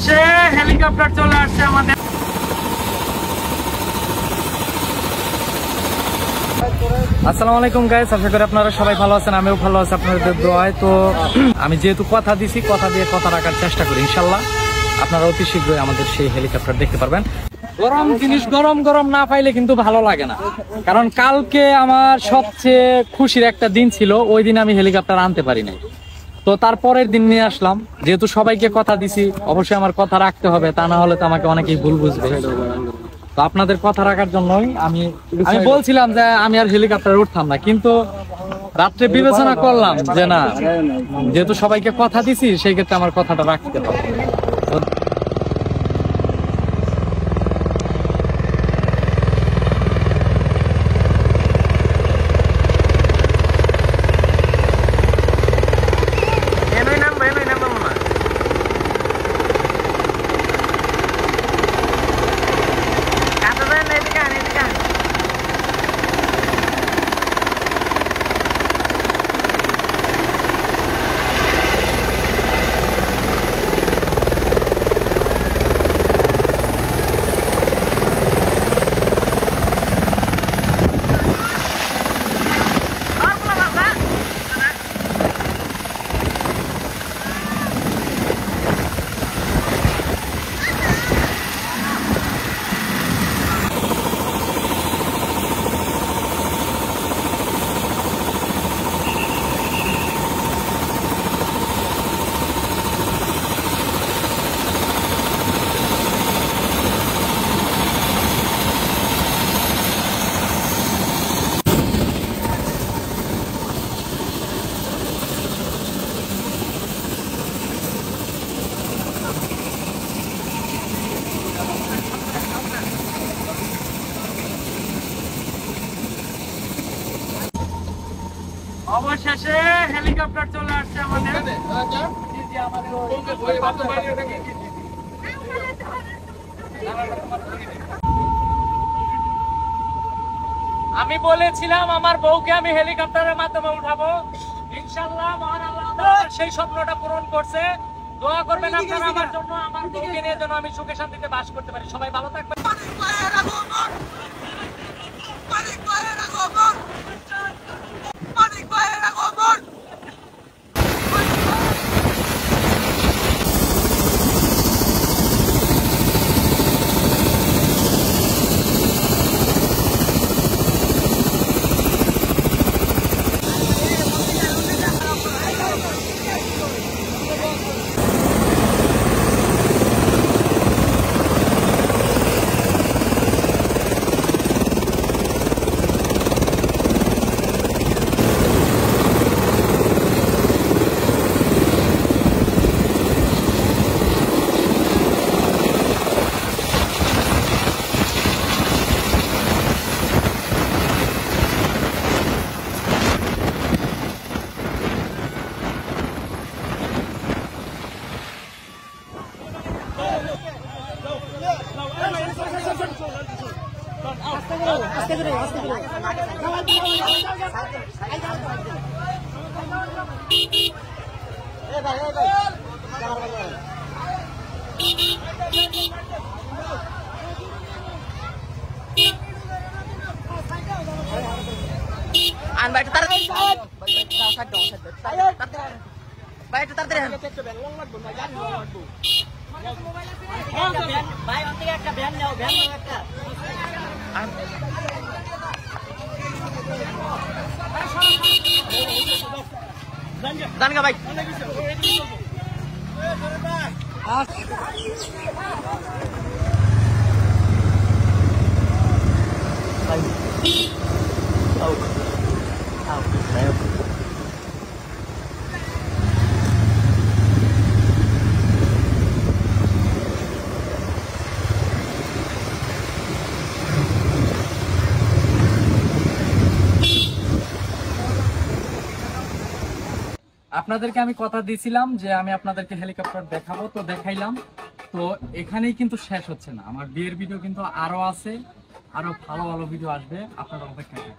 অবশেষে হেলিকপ্টার চলে আসছে আমাদের। আসসালামু আলাইকুম গাইস, আশা করি আপনারা সবাই ভালো আছেন, আমিও ভালো আছি আপনাদের দোয়ায়। তো আমি যেহেতু কথা দিছি, কথা দিয়ে কথা রাখার চেষ্টা করি, ইনশাল্লাহ আপনারা অতি শীঘ্রই আমাদের সেই হেলিকপ্টার দেখতে পারবেন। গরম জিনিস গরম গরম না পাইলে কিন্তু ভালো লাগে না, কারণ কালকে আমার সবচেয়ে খুশির একটা দিন ছিল, ওই দিন আমি হেলিকপ্টার আনতে পারি নাই। তো তারপরের দিন নিয়ে আসলাম, যেহেতু সবাইকে কথা দিছি অবশ্যই আমার কথা রাখতে হবে, তা না হলে তো আমাকে অনেকেই ভুল বুঝবে। তো আপনাদের কথা রাখার জন্যই আমি বলছিলাম যে আমি আর হেলিকপ্টারে উঠতাম না, কিন্তু রাত্রে বিবেচনা করলাম যে না, যেহেতু সবাইকে কথা দিছি সেই ক্ষেত্রে আমার কথাটা রাখতে হবে। অবশেষে হেলিকপ্টার চলে আসছে আমাদের। আমি বলেছিলাম আমার বউকে আমি হেলিকপ্টারের মাধ্যমে উঠাবো, ইনশাআল্লাহ মহান আল্লাহ সেই স্বপ্নটা পূরণ করছে। দোয়া করবেন আপনারা আমার জন্য, আমার বউকে নিয়ে যেন আমি সুখে শান্তিতে বাস করতে পারি। সবাই ভালো থাকবেন। জানগা ভাই আপনাদেরকে আমি কথা দিয়েছিলাম যে আমি আপনাদেরকে হেলিকপ্টার দেখাবো, তো দেখাইলাম। তো এখানেই কিন্তু শেষ হচ্ছে না, আমার বিয়ের ভিডিও কিন্তু আরো আছে, আরো ভালো ভালো ভিডিও আসবে, আপনারা অপেক্ষা করুন।